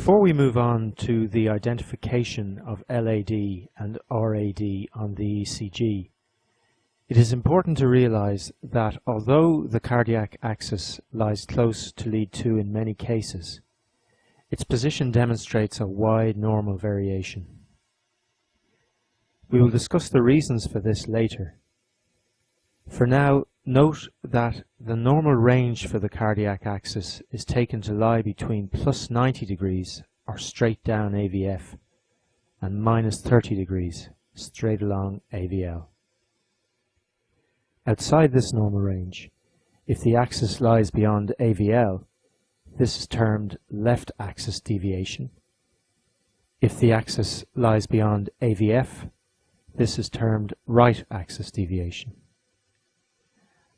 Before we move on to the identification of LAD and RAD on the ECG, it is important to realize that although the cardiac axis lies close to lead 2 in many cases, its position demonstrates a wide normal variation. We will discuss the reasons for this later. For now, note that the normal range for the cardiac axis is taken to lie between plus 90 degrees, or straight down AVF, and minus 30 degrees, straight along AVL. Outside this normal range, if the axis lies beyond AVL, this is termed left axis deviation. If the axis lies beyond AVF, this is termed right axis deviation.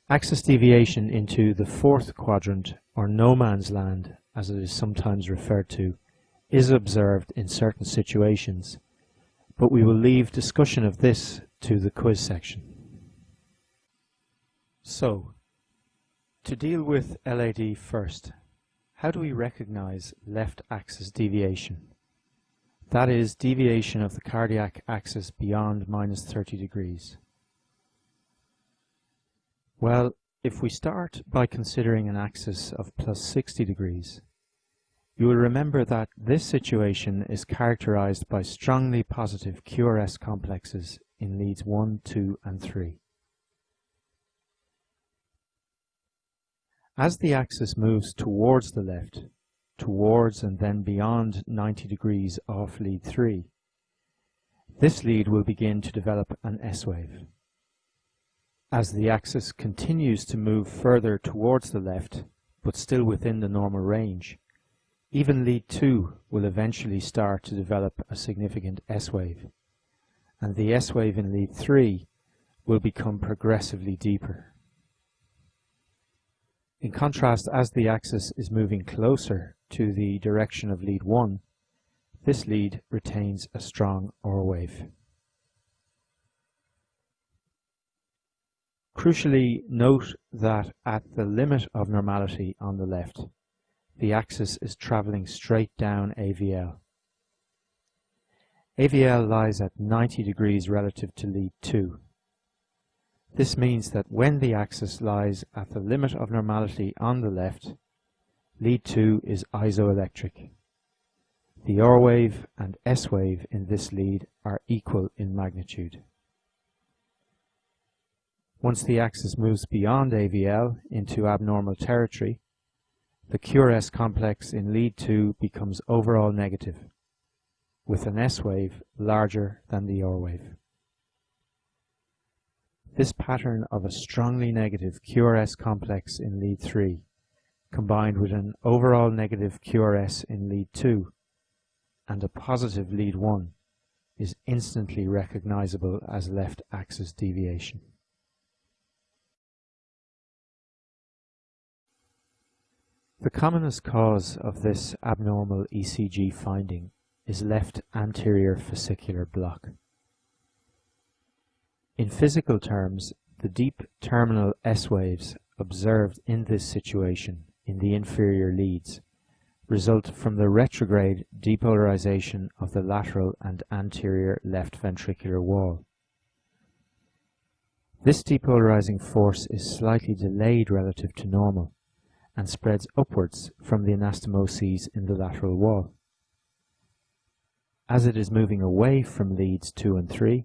Axis deviation into the fourth quadrant, or no man's land as it is sometimes referred to, is observed in certain situations, but we will leave discussion of this to the quiz section. So, to deal with LAD first, how do we recognize left axis deviation? That is, deviation of the cardiac axis beyond minus 30 degrees. Well, if we start by considering an axis of plus 60 degrees, you will remember that this situation is characterized by strongly positive QRS complexes in leads 1, 2, and 3. As the axis moves towards the left, towards and then beyond 90 degrees off lead 3, this lead will begin to develop an S-wave. As the axis continues to move further towards the left, but still within the normal range, even lead 2 will eventually start to develop a significant S-wave, and the S-wave in lead 3 will become progressively deeper. In contrast, as the axis is moving closer to the direction of lead 1, this lead retains a strong R wave. Crucially, note that at the limit of normality on the left, the axis is travelling straight down AVL. AVL lies at 90 degrees relative to lead 2. This means that when the axis lies at the limit of normality on the left, lead 2 is isoelectric. The R wave and S wave in this lead are equal in magnitude. Once the axis moves beyond AVL into abnormal territory, the QRS complex in lead 2 becomes overall negative, with an S wave larger than the R wave. This pattern of a strongly negative QRS complex in lead 3, combined with an overall negative QRS in lead 2 and a positive lead 1, is instantly recognizable as left axis deviation. The commonest cause of this abnormal ECG finding is left anterior fascicular block. In physical terms, the deep terminal S waves observed in this situation in the inferior leads result from the retrograde depolarization of the lateral and anterior left ventricular wall. This depolarizing force is slightly delayed relative to normal and spreads upwards from the anastomoses in the lateral wall. As it is moving away from leads 2 and 3,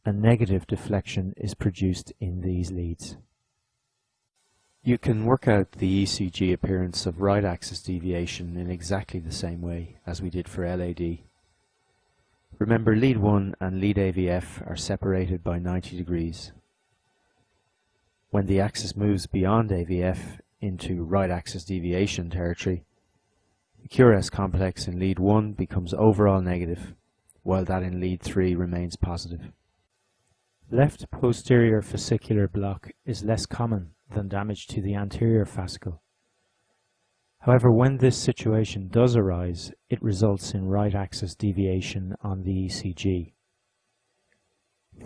a negative deflection is produced in these leads. You can work out the ECG appearance of right axis deviation in exactly the same way as we did for LAD. Remember, lead 1 and lead AVF are separated by 90 degrees. When the axis moves beyond AVF into right axis deviation territory, the QRS complex in lead 1 becomes overall negative, while that in lead 3 remains positive. Left posterior fascicular block is less common than damage to the anterior fascicle. However, when this situation does arise, it results in right axis deviation on the ECG.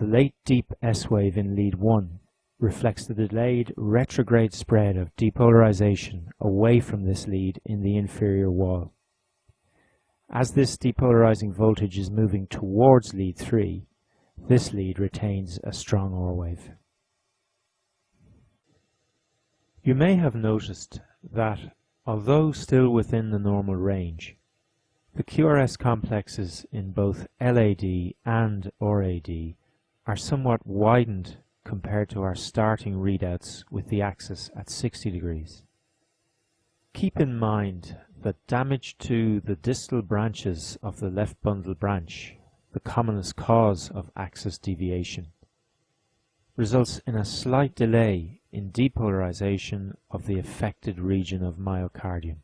The late deep S wave in lead 1 reflects the delayed retrograde spread of depolarization away from this lead in the inferior wall. As this depolarizing voltage is moving towards lead 3, this lead retains a strong OR wave. You may have noticed that, although still within the normal range, the QRS complexes in both LAD and ORAD are somewhat widened compared to our starting readouts with the axis at 60 degrees. Keep in mind that damage to the distal branches of the left bundle branch, the commonest cause of axis deviation, results in a slight delay in depolarization of the affected region of myocardium.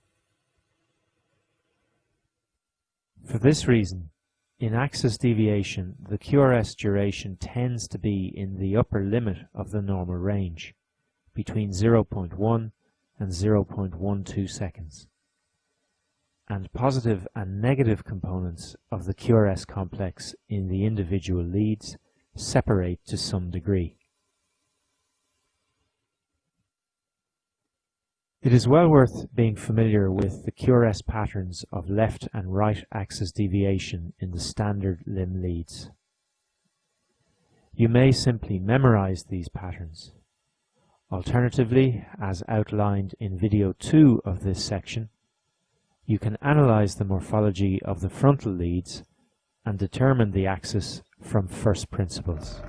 For this reason, in axis deviation, the QRS duration tends to be in the upper limit of the normal range, between 0.1 and 0.12 seconds. And positive and negative components of the QRS complex in the individual leads separate to some degree. It is well worth being familiar with the QRS patterns of left and right axis deviation in the standard limb leads. You may simply memorize these patterns. Alternatively, as outlined in video 2 of this section, you can analyze the morphology of the frontal leads and determine the axis from first principles.